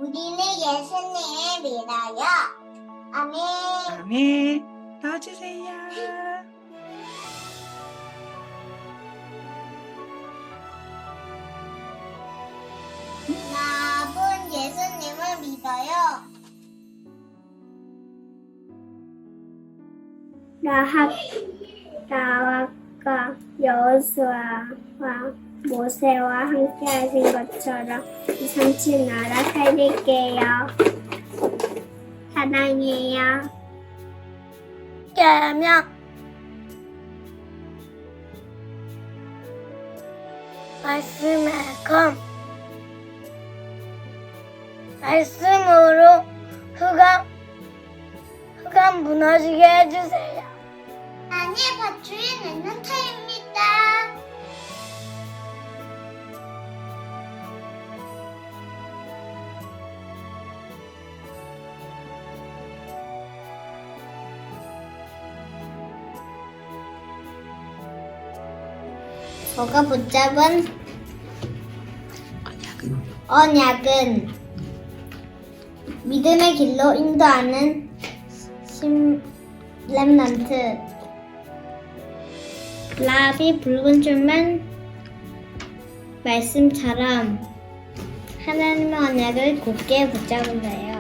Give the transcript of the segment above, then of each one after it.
우리는 예수님을 믿어요. 아멘. 아멘. 넣어주세요. 나쁜 예수님을 믿어요. 나아가 여호수아와 모세와 함께 하신 것처럼 이 삼치 나라 살릴게요. 사랑해요. 깨면 말씀의 검 말씀으로 흑암 무너지게 해주세요. 아니, 밧줄이 내는 터입니다. 저가 붙잡은 언약은 믿음의 길로 인도하는 렘넌트. 라비 붉은 줄만 말씀처럼 하나님의 언약을 굳게 붙잡은 자예요.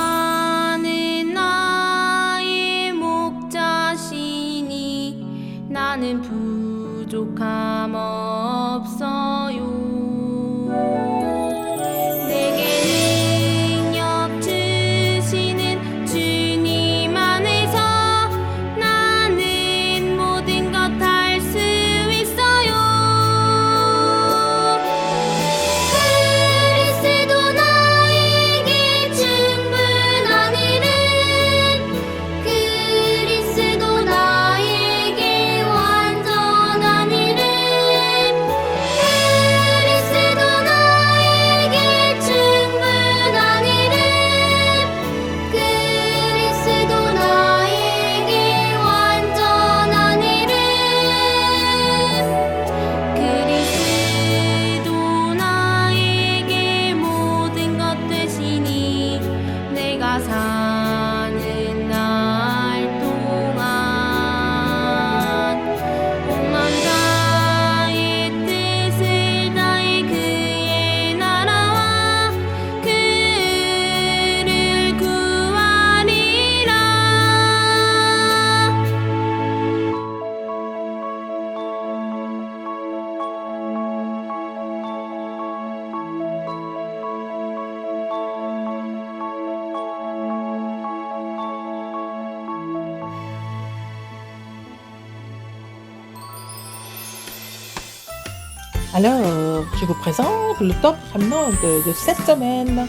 여호와는 나의 목자시니 나는 부족함 없어요. 내게 능력 주시는 주님 안에서 나는 모든 것 할 수 있어요. 그리스도 나에게 충분한 일은 그리스도 나에게 완전한 일은 그리스도 나에게 충분한 일은 그리스도 나에게 완전한 일은 그리스도 나에게 모든 것 되시니 내가 사는 날 동안 온 만가의 뜻을 다해 그의 나라와 그를 구하리라. Alors, je vous présente le top ramenant de cette semaine.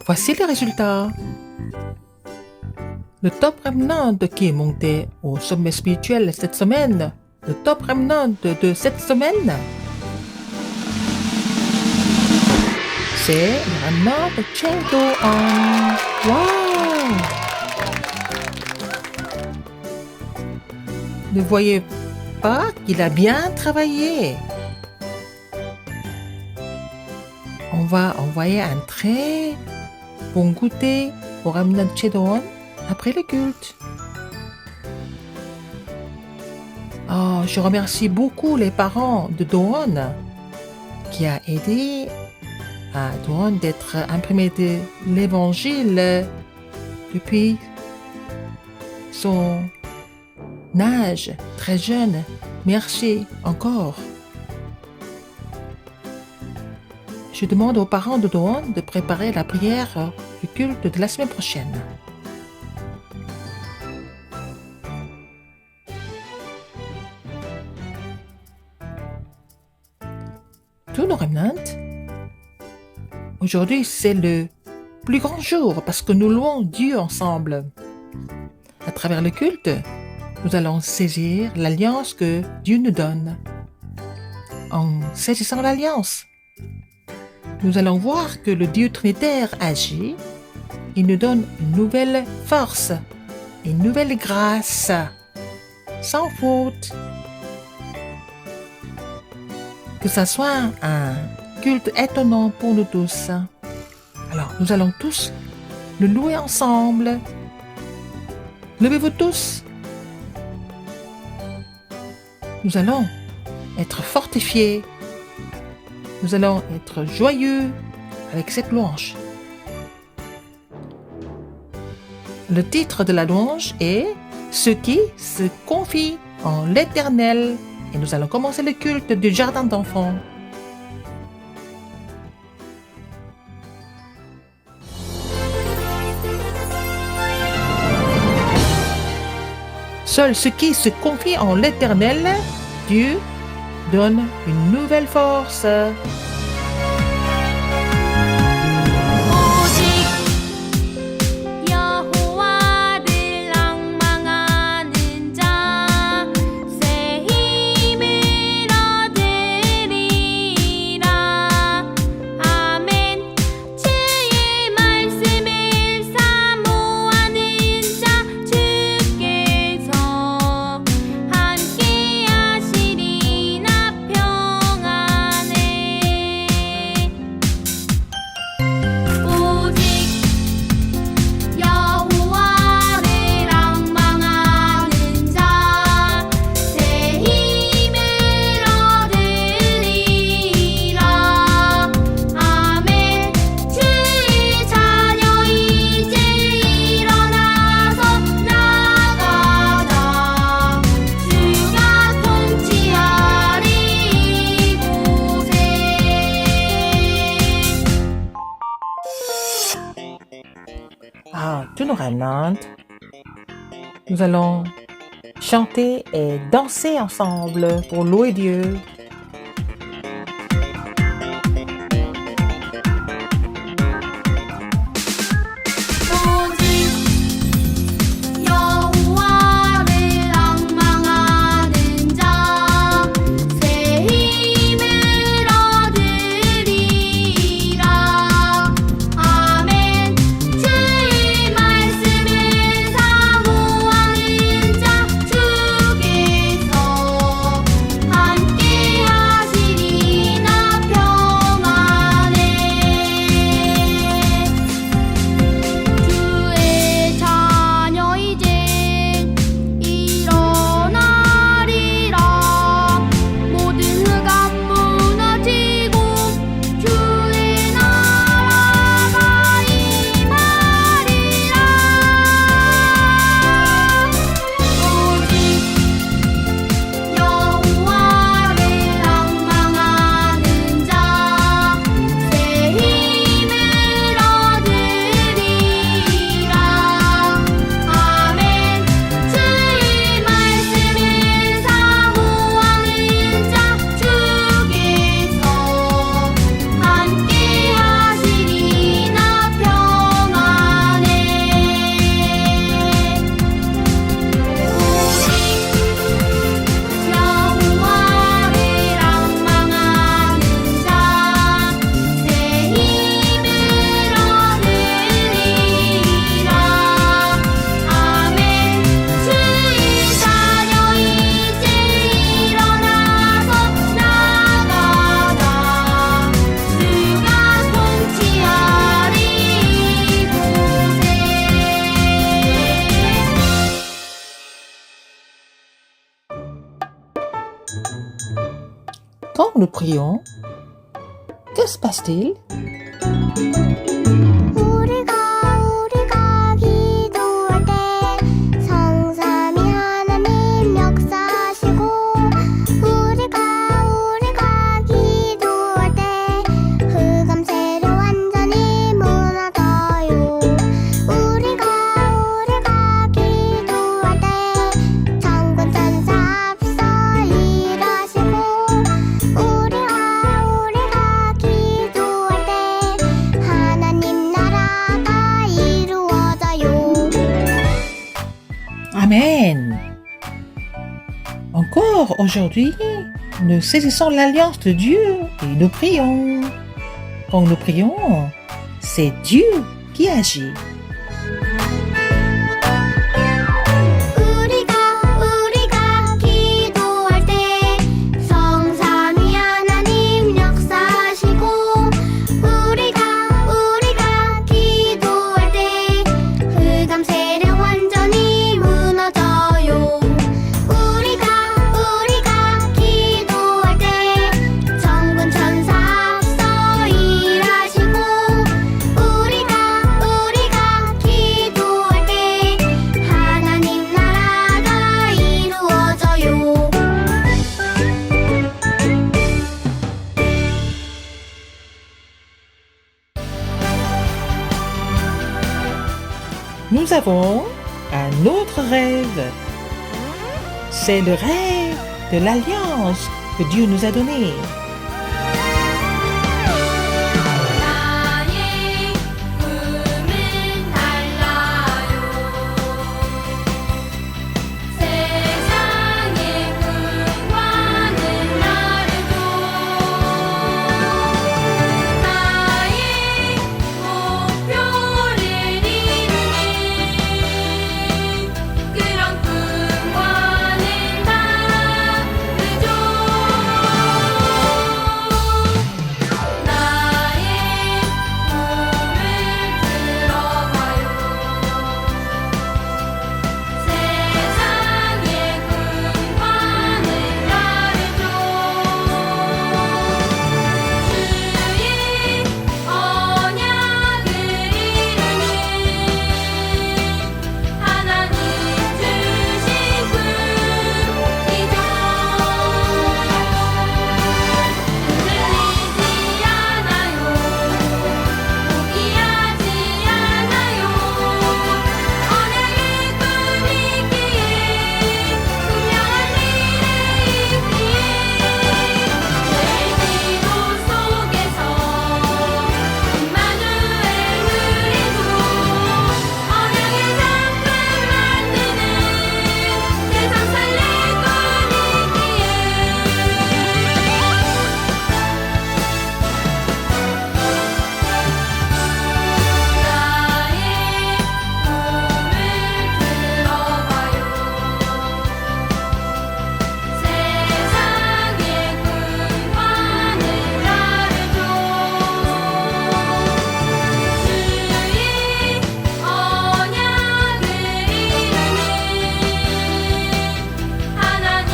Voici les résultats. Le top remnant qui est monté au sommet spirituel cette semaine, le top remnant de cette semaine, c'est le remnant de Chedo-an. Wow! Ne voyez pas qu'il a bien travaillé. On va envoyer un très bon goûter au remnant de Chedo-an après le culte. Oh, je remercie beaucoup les parents de Doan qui a aidé à Doan d'être imprimé de l'évangile depuis son âge très jeune. Merci encore. Je demande aux parents de Doan de préparer la prière du culte de la semaine prochaine. Tous nos remnants, aujourd'hui c'est le plus grand jour parce que nous louons Dieu ensemble. À travers le culte, nous allons saisir l'alliance que Dieu nous donne. En saisissant l'alliance, nous allons voir que le Dieu Trinitaire agit. Il nous donne une nouvelle force, une nouvelle grâce, sans faute. Que ça soit un culte étonnant pour nous tous. Alors, nous allons tous le louer ensemble. Levez-vous tous. Nous allons être fortifiés. Nous allons être joyeux avec cette louange. Le titre de la louange est « Ceux qui se confient en l'Éternel » et nous allons commencer le culte du jardin d'enfants. Seuls ceux qui se confient en l'Éternel, Dieu donne une nouvelle force. Tous nos remnants, nous allons chanter et danser ensemble pour louer Dieu. Quand nous prions, que se passe-t-il? 우리가 기도할 때 Amen. Encore aujourd'hui, nous saisissons l'alliance de Dieu et nous prions. Quand nous prions, c'est Dieu qui agit. 우리가 기도할 때 성삼위 하나님 역사하시고 우리가 기도할 때 흑암 세력 완전히 무너져요. 우리가 기도할 때 천군 천사 앞서 일하시고 우리가 기도할 때 하나님 나라가 이루어져요. Nous avons un autre rêve. C'est le rêve de l'alliance que Dieu nous a donnée. 나의 꿈은 달라요. 세상의 꿈과는 다르죠. 나의 목표를 이루는 그런 꿈과는 다르죠. 나의 꿈을 들어봐요. 세상의 꿈과는 다르죠. 주의 언약을 이루는 하나님 주신 꿈이죠. 흔들리지 않아요. 포기하지 않아요. 언약의 꿈이 있기에 분명한 미래 있기에 내 기도 속에서 임마누엘을 해줘. 언약의 작품 만드는 세상 살릴 꿈이 있기에 나의 꿈을 들어봐요. 세상의 꿈과는 다르죠. 주의 언약을 이루는 하나님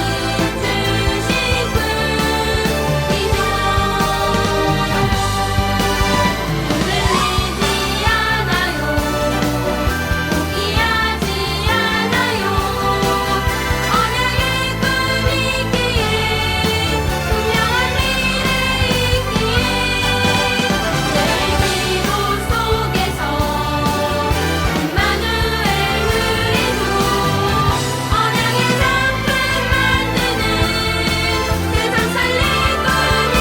주신 꿈이죠. 흔들리지 않아요. 포기하지 않아요. 언약의 꿈이 있기에 분명한 미래 있기에 내 기도 속에서 임마누엘을 해줘. 언약의 작품 만드는 세상 살릴 꿈이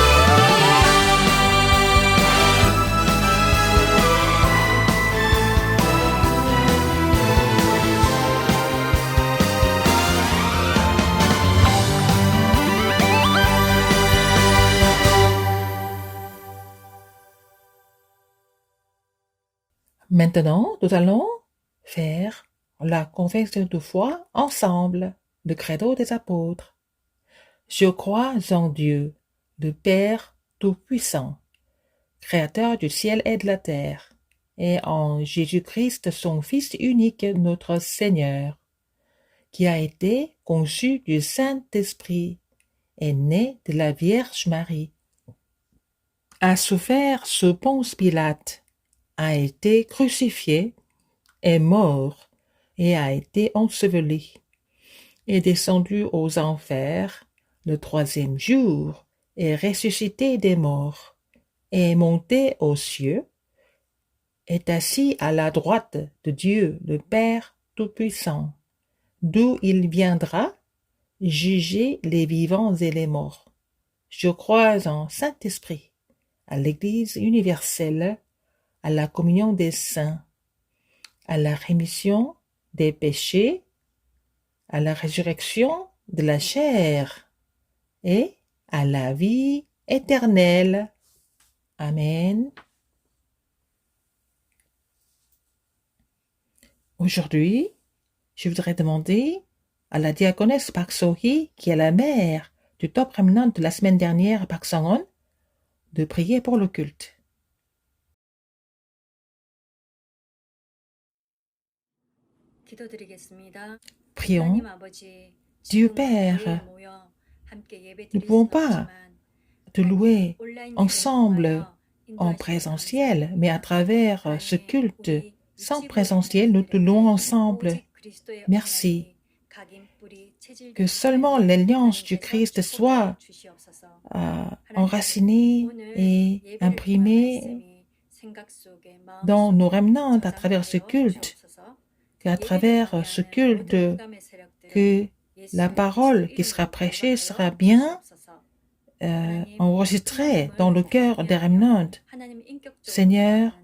Maintenant, nous allons faire la confession de foi ensemble, le credo des apôtres. Je crois en Dieu, le Père Tout-Puissant, Créateur du ciel et de la terre, et en Jésus-Christ, son Fils unique, notre Seigneur, qui a été conçu du Saint-Esprit, est né de la Vierge Marie, a souffert sous Ponce Pilate, a été crucifié, est mort et a été enseveli, est descendu aux enfers le troisième jour, est ressuscité des morts, est monté aux cieux, est assis à la droite de Dieu le Père Tout-Puissant, d'où il viendra juger les vivants et les morts. Je crois en Saint-Esprit, à l'Église universelle, à la communion des saints, à la rémission des péchés, à la résurrection de la chair et à la vie éternelle. Amen. Aujourd'hui, je voudrais demander à la diaconesse Park So-hee, qui est la mère du top remnant de la semaine dernière, Park Sang-won, de prier pour le culte. Prions. Dieu Père, nous ne pouvons pas te louer ensemble en présentiel, mais à travers ce culte sans présentiel, nous te louons ensemble. Merci. Que seulement l'alliance du Christ soit enracinée et imprimée dans nos remnants à travers ce culte. Qu'à travers ce culte, que la parole qui sera prêchée sera bien enregistrée dans le cœur des remnants. Seigneur,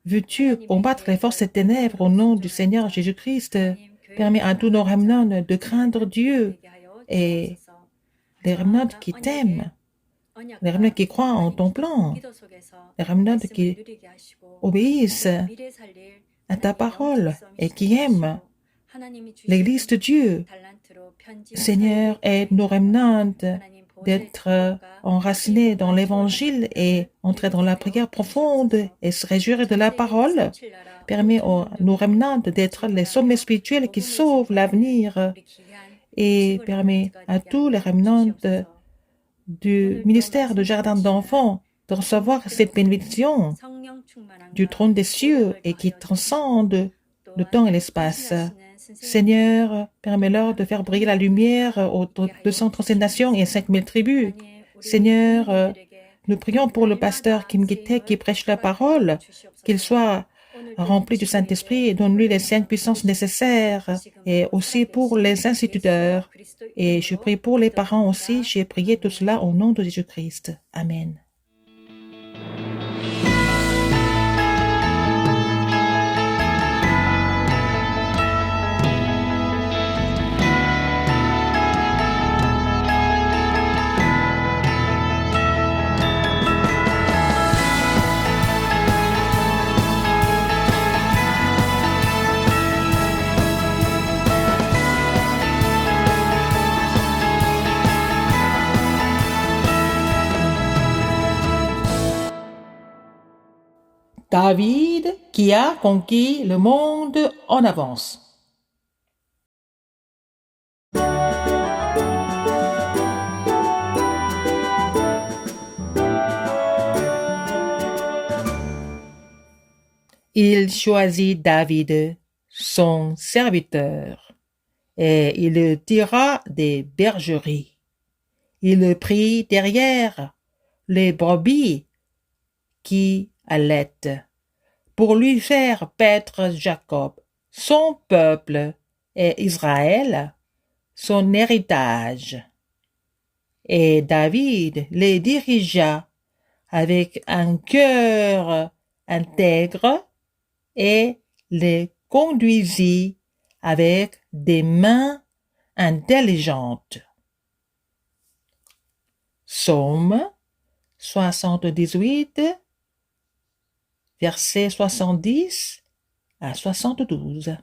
veux-tu combattre les forces des ténèbres au nom du Seigneur Jésus-Christ? Permets à tous nos remnants de craindre Dieu et les remnants qui t'aiment, les remnants qui croient en ton plan, les remnants qui obéissent à ta parole et qui aiment l'Église de Dieu. Seigneur, aide nos remnants d'être enracinés dans l'Évangile et entrer dans la prière profonde et se réjouir de la parole. Permets à nos remnants d'être les sommets spirituels qui sauvent l'avenir et permets à tous les remnants du ministère de Jardin d'enfants de recevoir cette bénédiction du trône des cieux et qui transcende le temps et l'espace. Seigneur, permets-leur de faire briller la lumière aux 237 nations et 5000 tribus. Seigneur, nous prions pour le pasteur Kim Gi-taek qui prêche la parole, qu'il soit rempli du Saint-Esprit et donne-lui les 5 puissances nécessaires, et aussi pour les instituteurs. Et je prie pour les parents aussi. J'ai prié tout cela au nom de Jésus-Christ. Amen. David qui a conquis le monde en avance. Il choisit David, son serviteur, et il le tira des bergeries. Il le prit derrière les brebis qui allaitent, pour lui faire paître Jacob, son peuple, et Israël, son héritage. Et David les dirigea avec un cœur intègre et les conduisit avec des mains intelligentes. Psaume 78, versets 70 à 72.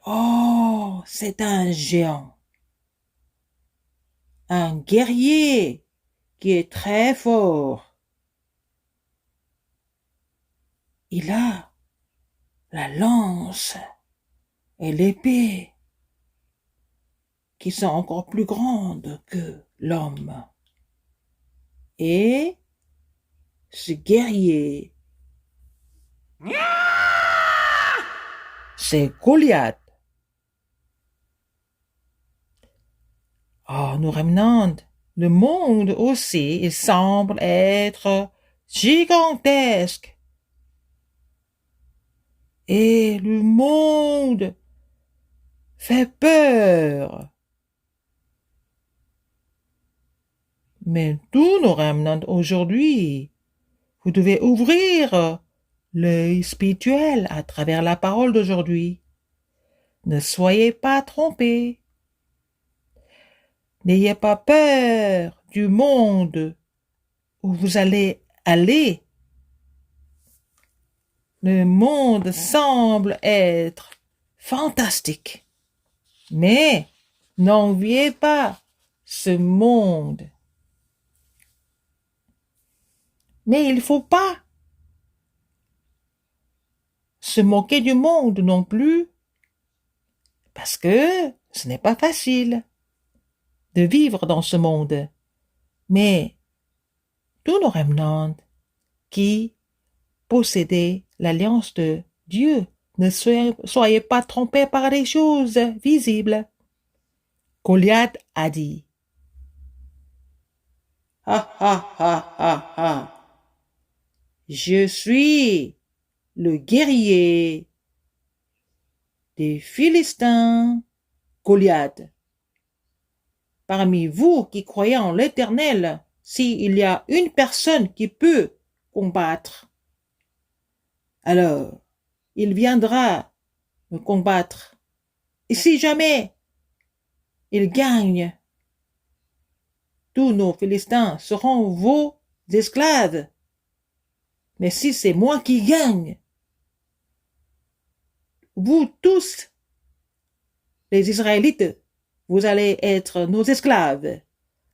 Oh, c'est un géant, un guerrier qui est très fort. Il a la lance et l'épée qui sont encore plus grandes que l'homme. Et ce guerrier, c'est Goliath. Oh, nous remnants, le monde aussi, il semble être gigantesque. Et le monde fait peur. Mais tous nos remnants aujourd'hui, vous devez ouvrir l'œil spirituel à travers la parole d'aujourd'hui. Ne soyez pas trompés. N'ayez pas peur du monde où vous allez aller. Le monde semble être fantastique, mais n'enviez pas ce monde. Mais il ne faut pas se moquer du monde non plus, parce que ce n'est pas facile de vivre dans ce monde. Mais tous nos remnants qui possédaient l'alliance de Dieu, ne soyez pas trompés par les choses visibles. Goliath a dit, « Ha ha ha ha ha, je suis le guerrier des Philistins, Goliath. Parmi vous qui croyez en l'Éternel, s'il y a une personne qui peut combattre, alors il viendra me combattre. Et si jamais il gagne, tous nos Philistins seront vos esclaves. Mais si c'est moi qui gagne, vous tous, les Israélites, vous allez être nos esclaves.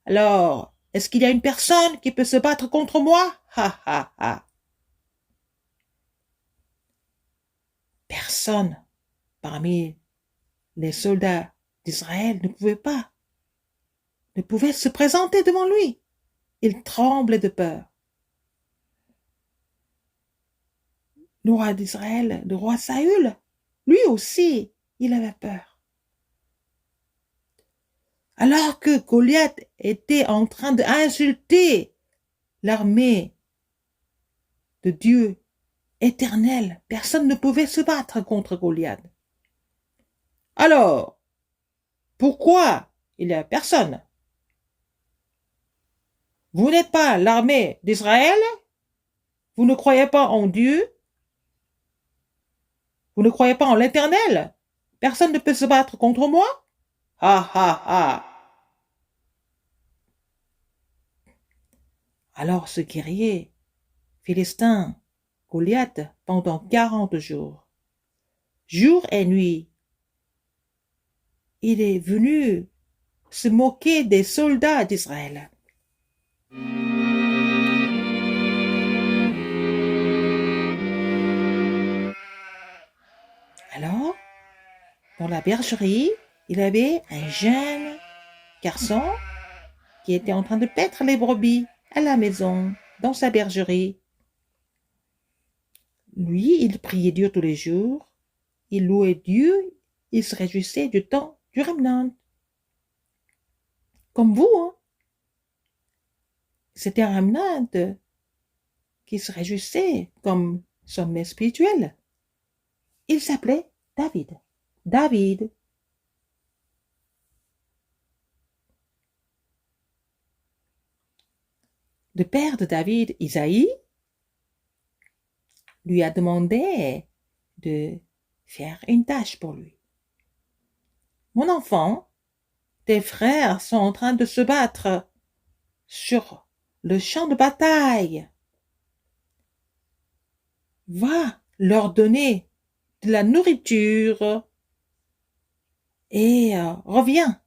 Alors, est-ce qu'il y a une personne qui peut se battre contre moi? Ha ha ha. Personne parmi les soldats d'Israël ne pouvait se présenter devant lui. Il tremblait de peur. Le roi d'Israël, le roi Saül, lui aussi, il avait peur. Alors que Goliath était en train d'insulter l'armée de Dieu éternel, personne ne pouvait se battre contre Goliath. Alors, pourquoi il n'y a personne? Vous n'êtes pas l'armée d'Israël? Vous ne croyez pas en Dieu? Vous ne croyez pas en l'Éternel? Personne ne peut se battre contre moi? Ha ha ha! Alors ce guerrier philistin, Goliath, pendant 40 jours, jour et nuit, il est venu se moquer des soldats d'Israël. Alors, dans la bergerie, il y avait un jeune garçon qui était en train de paître les brebis à la maison, dans sa bergerie. Lui, il priait Dieu tous les jours, il louait Dieu, il se réjouissait du temps du remnant. Comme vous, hein? C'était un remnant qui se réjouissait comme sommet spirituel. Il s'appelait David. David. Le père de David, Isaïe, lui a demandé de faire une tâche pour lui. Mon enfant, tes frères sont en train de se battre sur le champ de bataille. Va leur donner de la nourriture et reviens.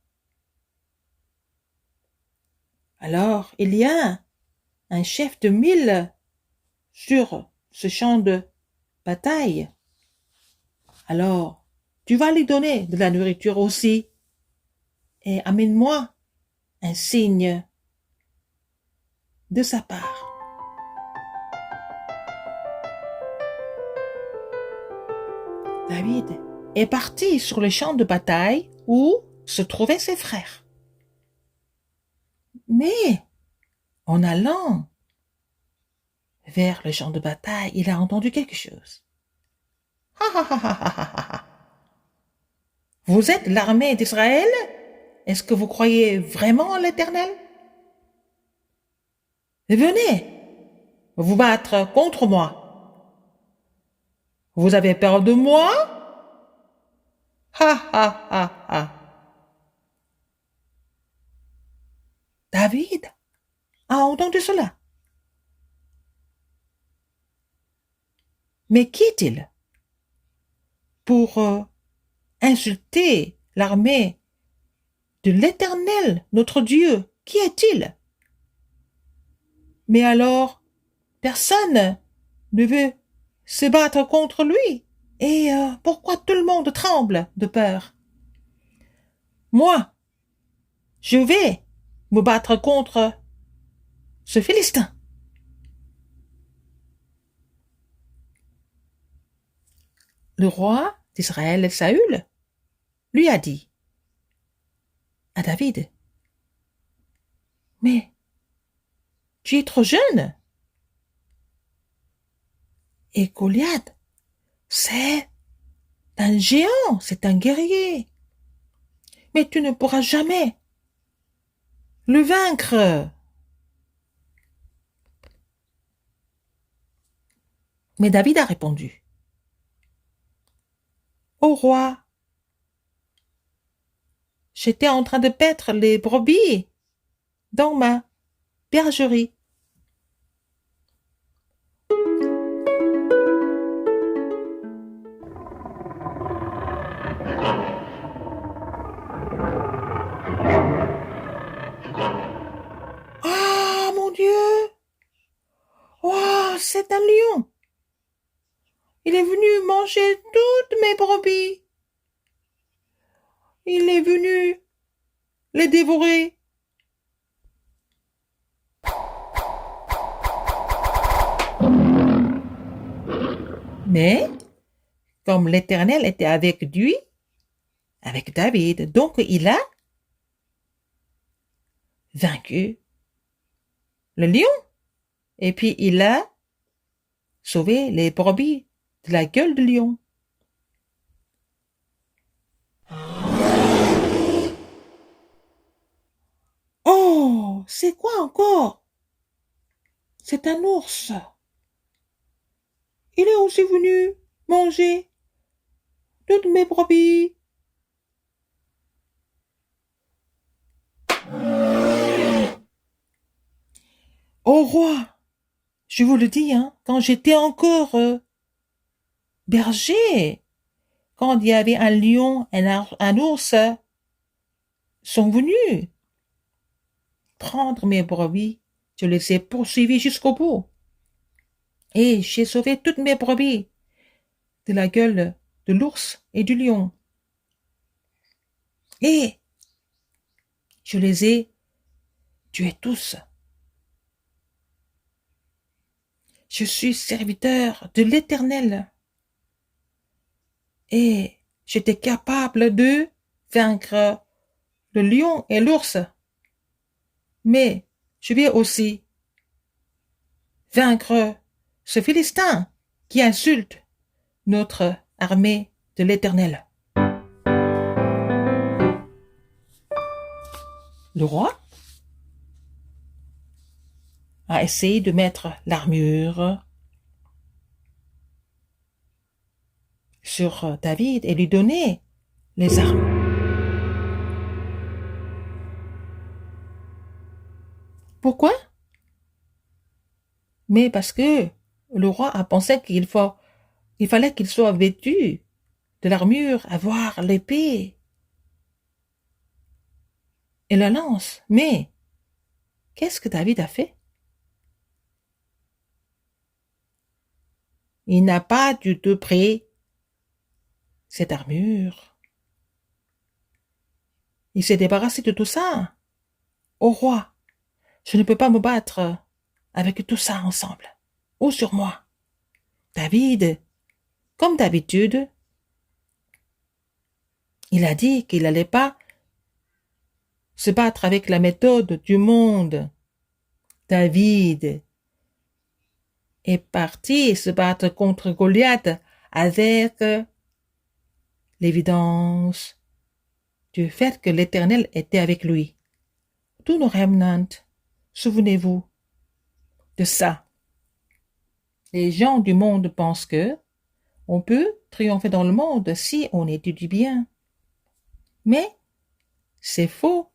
Alors, il y a un chef de 1000 sur ce champ de bataille. Alors, tu vas lui donner de la nourriture aussi et amène-moi un signe de sa part. David est parti sur le champ de bataille où se trouvaient ses frères. Mais, en allant vers le champ de bataille, il a entendu quelque chose. Ha ha ha ha ha ha. Vous êtes l'armée d'Israël? Est-ce que vous croyez vraiment en l'Éternel? Venez vous battre contre moi. Vous avez peur de moi? Ha ha ha ha. David a entendu cela. Mais qui est-il pour insulter l'armée de l'Éternel, notre Dieu? Qui est-il? Mais alors, personne ne veut se battre contre lui. Et pourquoi tout le monde tremble de peur? Moi, je vais me battre contre ce Philistin. Le roi d'Israël, Saül, lui a dit à David, « Mais tu es trop jeune. Et Goliath, c'est un géant, c'est un guerrier. Mais tu ne pourras jamais le vaincre. » Mais David a répondu, « Ô roi, j'étais en train de paître les brebis dans ma bergerie. » Ah, mon Dieu! Oh, c'est un lion! Il est venu manger toutes mes brebis. Il est venu les dévorer. Mais, comme l'Éternel était avec lui, avec David, donc il a vaincu le lion. Et puis il a sauvé les brebis de la gueule du lion. Oh, c'est quoi encore? C'est un ours. Il est aussi venu manger toutes mes brebis. Au roi, je vous le dis, quand j'étais encore berger, quand il y avait un lion, un ours, sont venus prendre mes brebis, je les ai poursuivis jusqu'au bout. Et j'ai sauvé toutes mes brebis de la gueule de l'ours et du lion. Et je les ai tués tous. Je suis serviteur de l'Éternel. Et j'étais capable de vaincre le lion et l'ours. Mais je vais aussi vaincre ce Philistin qui insulte notre armée de l'Éternel. Le roi a essayé de mettre l'armure sur David et lui donner les armes. Pourquoi? Mais parce que le roi a pensé qu'il fallait qu'il soit vêtu de l'armure, avoir l'épée et la lance. Mais qu'est-ce que David a fait? Il n'a pas du tout pris cette armure. Il s'est débarrassé de tout ça. Ô roi, je ne peux pas me battre avec tout ça ensemble, ou sur moi. David, comme d'habitude, il a dit qu'il n'allait pas se battre avec la méthode du monde. David est parti se battre contre Goliath avec l'évidence du fait que l'Éternel était avec lui. Tous nos remnants, souvenez-vous, de ça. Les gens du monde pensent que on peut triompher dans le monde si on étudie bien. Mais c'est faux.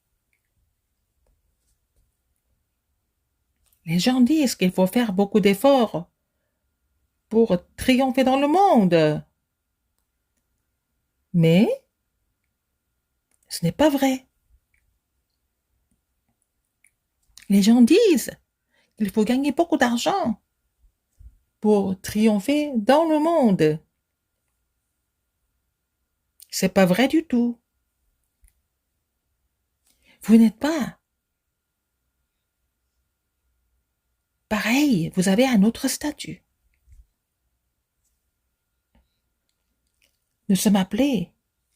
Les gens disent qu'il faut faire beaucoup d'efforts pour triompher dans le monde. Mais ce n'est pas vrai. Les gens disent qu'il faut gagner beaucoup d'argent pour triompher dans le monde. C'est pas vrai du tout. Vous n'êtes pas pareil, vous avez un autre statut. Nous sommes appelés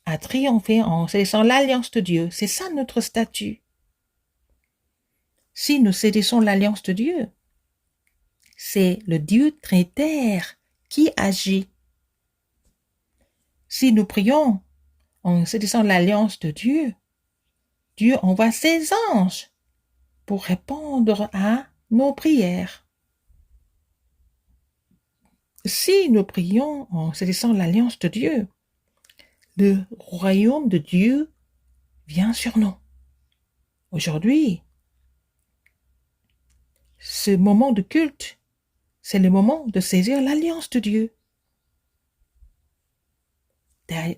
à triompher en saisissant l'alliance de Dieu. C'est ça notre statut. Si nous saisissons l'alliance de Dieu, c'est le Dieu trinitaire qui agit. Si nous prions en saisissant l'alliance de Dieu, Dieu envoie ses anges pour répondre à nos prières. Si nous prions en saisissant l'alliance de Dieu, le royaume de Dieu vient sur nous. Aujourd'hui, ce moment de culte, c'est le moment de saisir l'alliance de Dieu.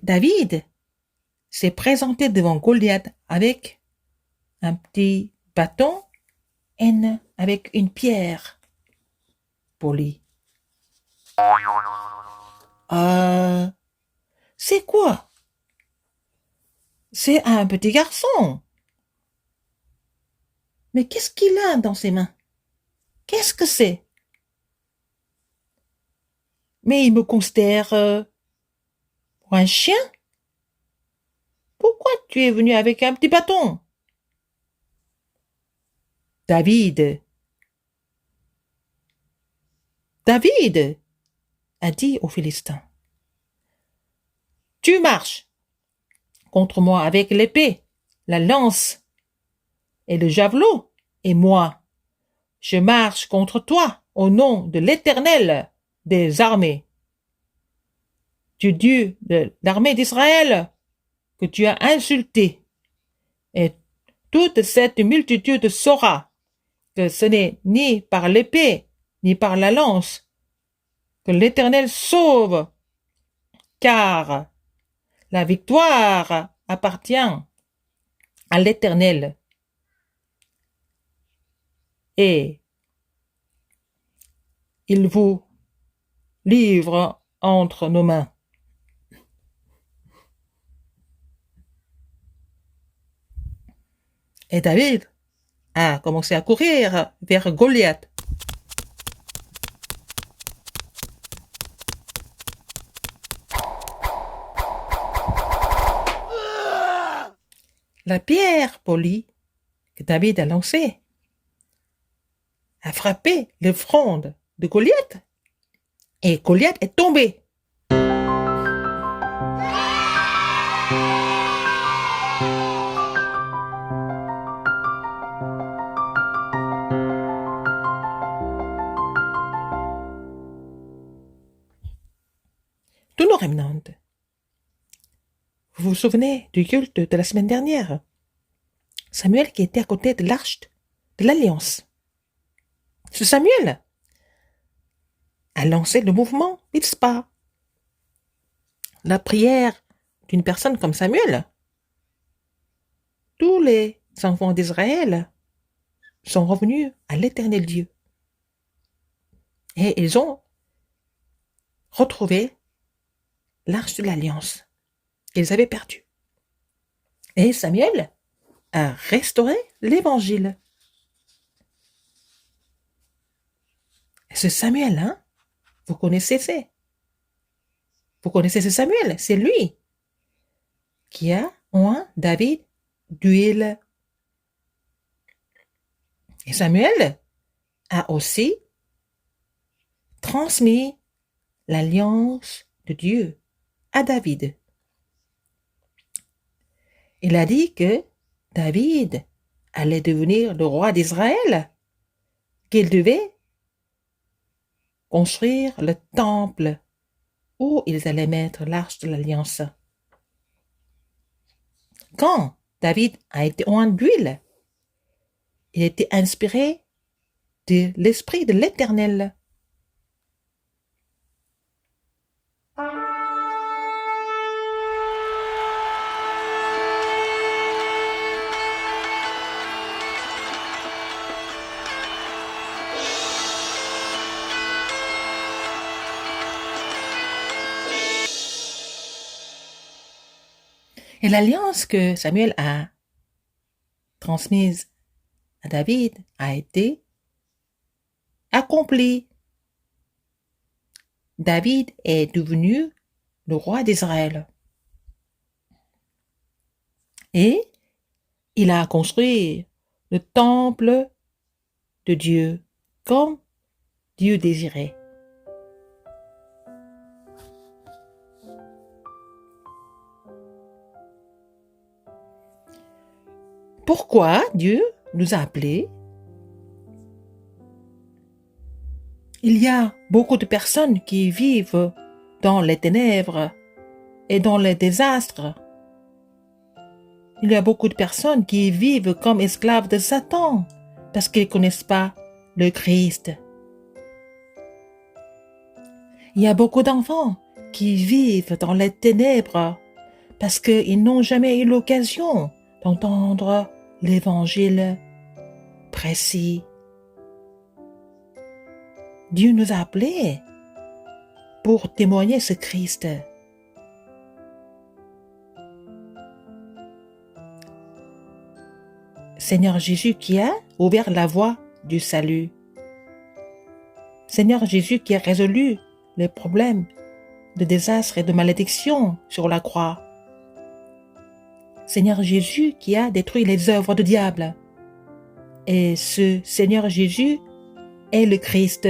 David s'est présenté devant Goliath avec un petit bâton et avec une pierre polie. C'est quoi? C'est un petit garçon. Mais qu'est-ce qu'il a dans ses mains? Qu'est-ce que c'est? Mais il me considère pour un chien? Pourquoi tu es venu avec un petit bâton? David a dit aux Philistins, tu marches contre moi avec l'épée, la lance et le javelot, et moi, je marche contre toi au nom de l'Éternel des armées, du Dieu de l'armée d'Israël que tu as insulté. Et toute cette multitude saura que ce n'est ni par l'épée ni par la lance que l'Éternel sauve, car la victoire appartient à l'Éternel. Et il vous livre entre nos mains. Et David a commencé à courir vers Goliath. La pierre polie que David a lancée a frappé le front de Goliath et Goliath est tombé. Tous nos remnants. Vous vous souvenez du culte de la semaine dernière? Samuel qui était à côté de l'arche de l'Alliance. Ce Samuel a lancé le mouvement Mitzpah. La prière d'une personne comme Samuel. Tous les enfants d'Israël sont revenus à l'Éternel Dieu. Et ils ont retrouvé l'arche de l'Alliance qu'ils avaient perdue. Et Samuel a restauré l'Évangile. Ce Samuel, vous connaissez ce Samuel, c'est lui qui a oint David d'huile. Et Samuel a aussi transmis l'alliance de Dieu à David. Il a dit que David allait devenir le roi d'Israël, qu'il devait construire le temple où ils allaient mettre l'arche de l'alliance. Quand David a été oint d'huile, il était inspiré de l'Esprit de l'Éternel. Et l'alliance que Samuel a transmise à David a été accomplie. David est devenu le roi d'Israël. Et il a construit le temple de Dieu comme Dieu désirait. Pourquoi Dieu nous a appelés? Il y a beaucoup de personnes qui vivent dans les ténèbres et dans les désastres. Il y a beaucoup de personnes qui vivent comme esclaves de Satan parce qu'ils ne connaissent pas le Christ. Il y a beaucoup d'enfants qui vivent dans les ténèbres parce qu'ils n'ont jamais eu l'occasion d'entendre l'évangile précis. Dieu nous a appelés pour témoigner ce Christ. Seigneur Jésus qui a ouvert la voie du salut. Seigneur Jésus qui a résolu les problèmes de désastre et de malédiction sur la croix. Seigneur Jésus qui a détruit les œuvres du diable. Et ce Seigneur Jésus est le Christ.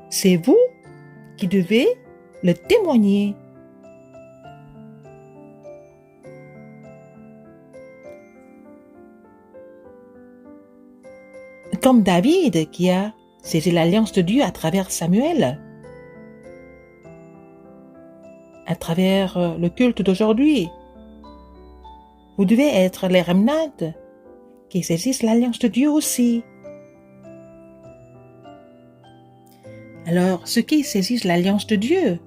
C'est vous qui devez le témoigner. Comme David qui a saisi l'alliance de Dieu à travers Samuel, à travers le culte d'aujourd'hui, vous devez être les remnants qui saisissent l'alliance de Dieu aussi. Alors, ceux qui saisissent l'alliance de Dieu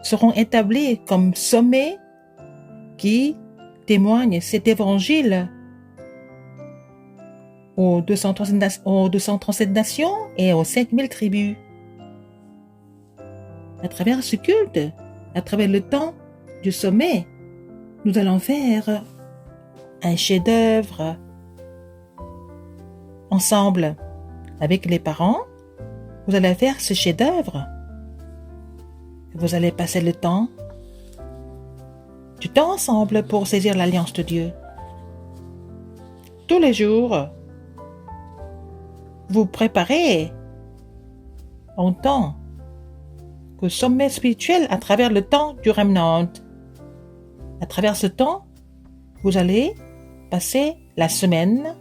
seront établis comme sommets qui témoignent cet évangile aux 237 nations et aux 5000 tribus. À travers ce culte, à travers le temps du sommet, nous allons faire un chef-d'œuvre ensemble avec les parents. Vous allez faire ce chef-d'œuvre. Vous allez passer le temps, du temps ensemble pour saisir l'alliance de Dieu. Tous les jours, vous préparez en temps que sommet spirituel à travers le temps du remnant. À travers ce temps, vous allez passer la semaine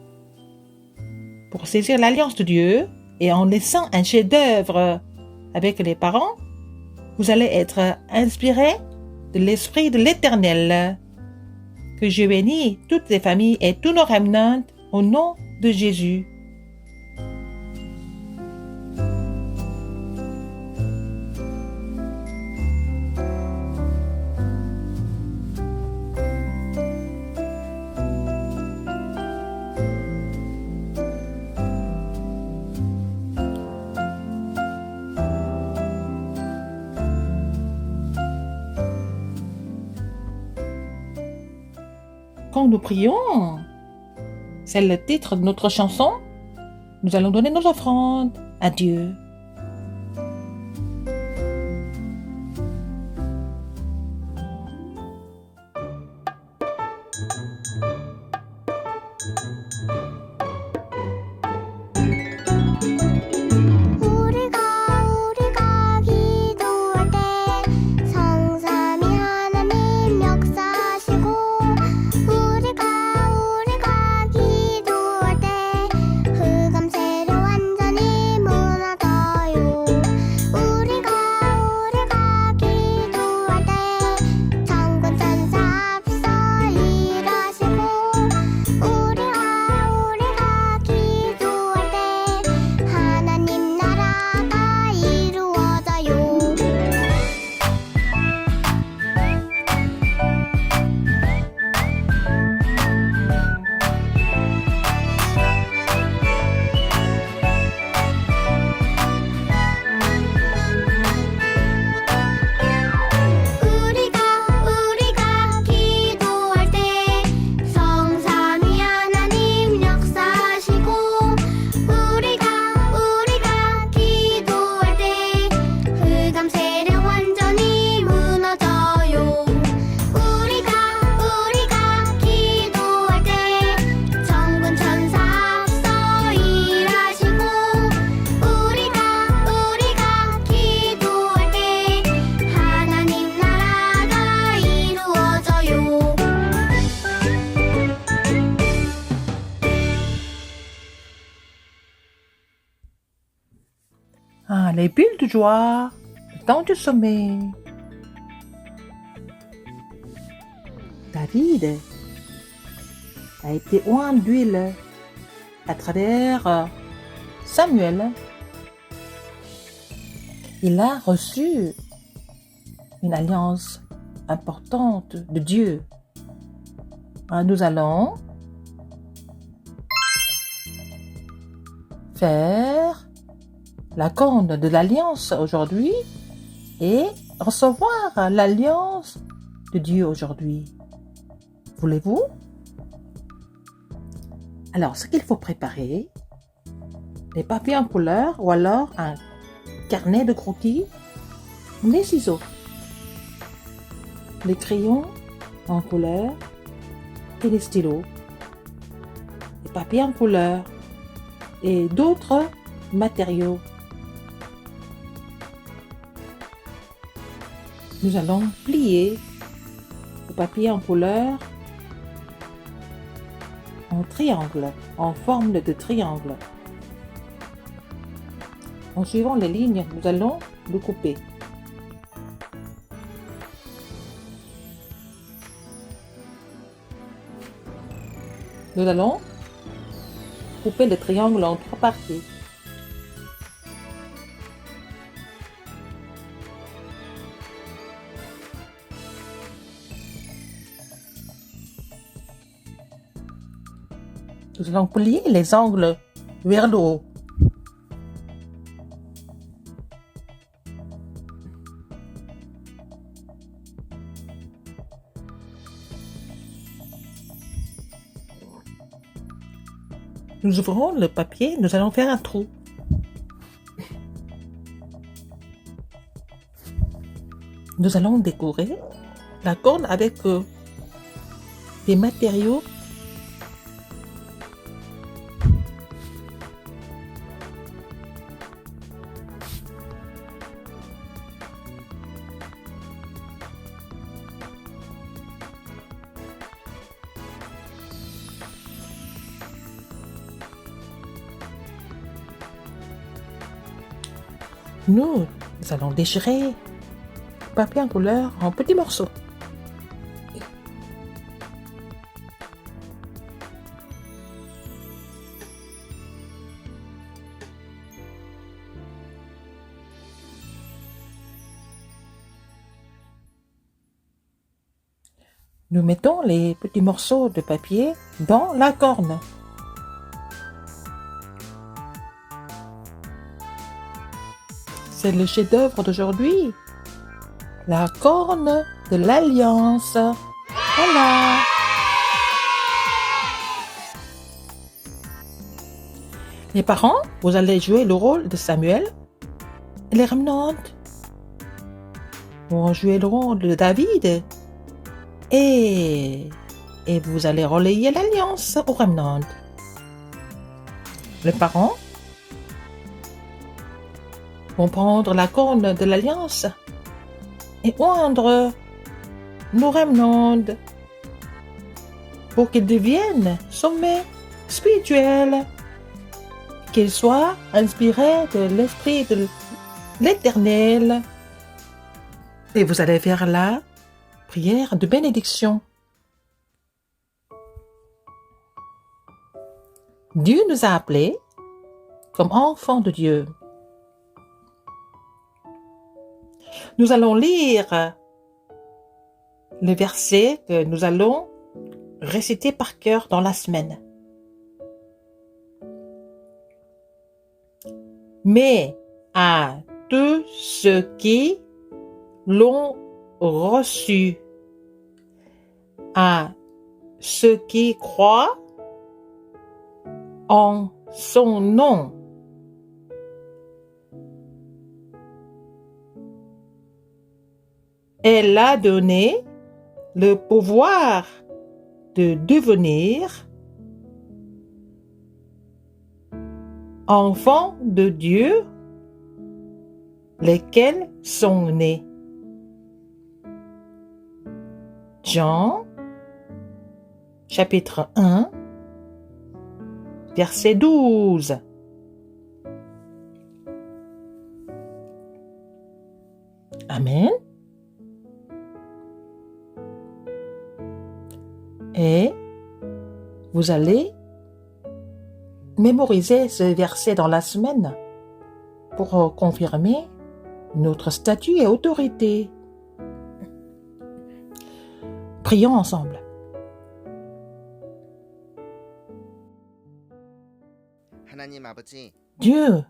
pour saisir l'alliance de Dieu et en laissant un chef-d'œuvre avec les parents, vous allez être inspirés de l'Esprit de l'Éternel. Que je bénis toutes les familles et tous nos remnants au nom de Jésus. Quand nous prions, c'est le titre de notre chanson, nous allons donner nos offrandes à Dieu. 우리가 기도할 때 성삼위 하나님 역사하시고 우리가 기도할 때 흑암세를 완전히 무너뜨리시고 Ah, les bulles de joie, le temps du sommeil. David a été oint d'huile à travers Samuel. Il a reçu une alliance importante de Dieu. Nous allons faire la corne de l'alliance aujourd'hui et recevoir l'alliance de Dieu aujourd'hui. Voulez-vous? Alors, ce qu'il faut préparer, des papiers en couleur ou alors un carnet de croquis, les ciseaux, les crayons en couleur et les stylos, les papiers en couleur et d'autres matériaux. Nous allons plier le papier en couleur en triangle, en forme de triangle. En suivant les lignes, nous allons le couper. Nous allons couper le triangle en 3 parties. Nous allons plier les angles vers le haut. Nous ouvrons le papier, nous allons faire un trou. Nous allons décorer la corne avec des matériaux Nous allons déchirer le papier en couleur en petits morceaux. Nous mettons les petits morceaux de papier dans la corne. C'est le chef-d'œuvre d'aujourd'hui. La corne de l'alliance. Voilà. Les parents, vous allez jouer le rôle de Samuel. Et les remnantes vont jouer le rôle de David. Et vous allez relayer l'alliance aux remnantes. Les parents vont prendre la corne de l'alliance et oindre nos remnantes pour qu'ils deviennent sommets spirituels, qu'ils soient inspirés de l'Esprit de l'Éternel. Et vous allez faire la prière de bénédiction. Dieu nous a appelés comme enfants de Dieu. Nous allons lire le verset que nous allons réciter par cœur dans la semaine. Mais à tous ceux qui l'ont reçu, à ceux qui croient en son nom, elle a donné le pouvoir de devenir enfants de Dieu, lesquels sont nés. Jean, chapitre 1, verset 12. Amen. Et vous allez mémoriser ce verset dans la semaine pour confirmer notre statut et autorité. Prions ensemble. Dieu,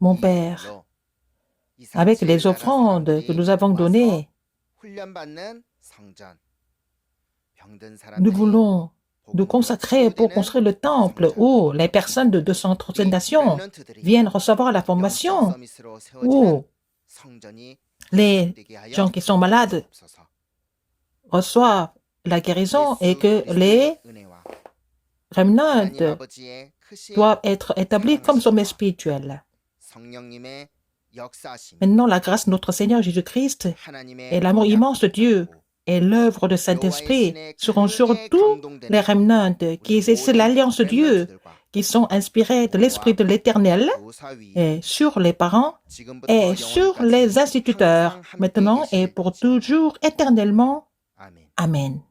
mon Père, avec les offrandes que nous avons données, nous voulons nous consacrer pour construire le temple où les personnes de 230 nations viennent recevoir la formation, où les gens qui sont malades reçoivent la guérison et que les remnants doivent être établis comme sommets spirituels. Maintenant, la grâce de notre Seigneur Jésus-Christ et l'amour immense de Dieu et l'œuvre de Saint-Esprit seront sur tous les remnants qui exercent l'alliance de Dieu, qui sont inspirés de l'Esprit de l'Éternel, et sur les parents et sur les instituteurs, maintenant et pour toujours, éternellement. Amen.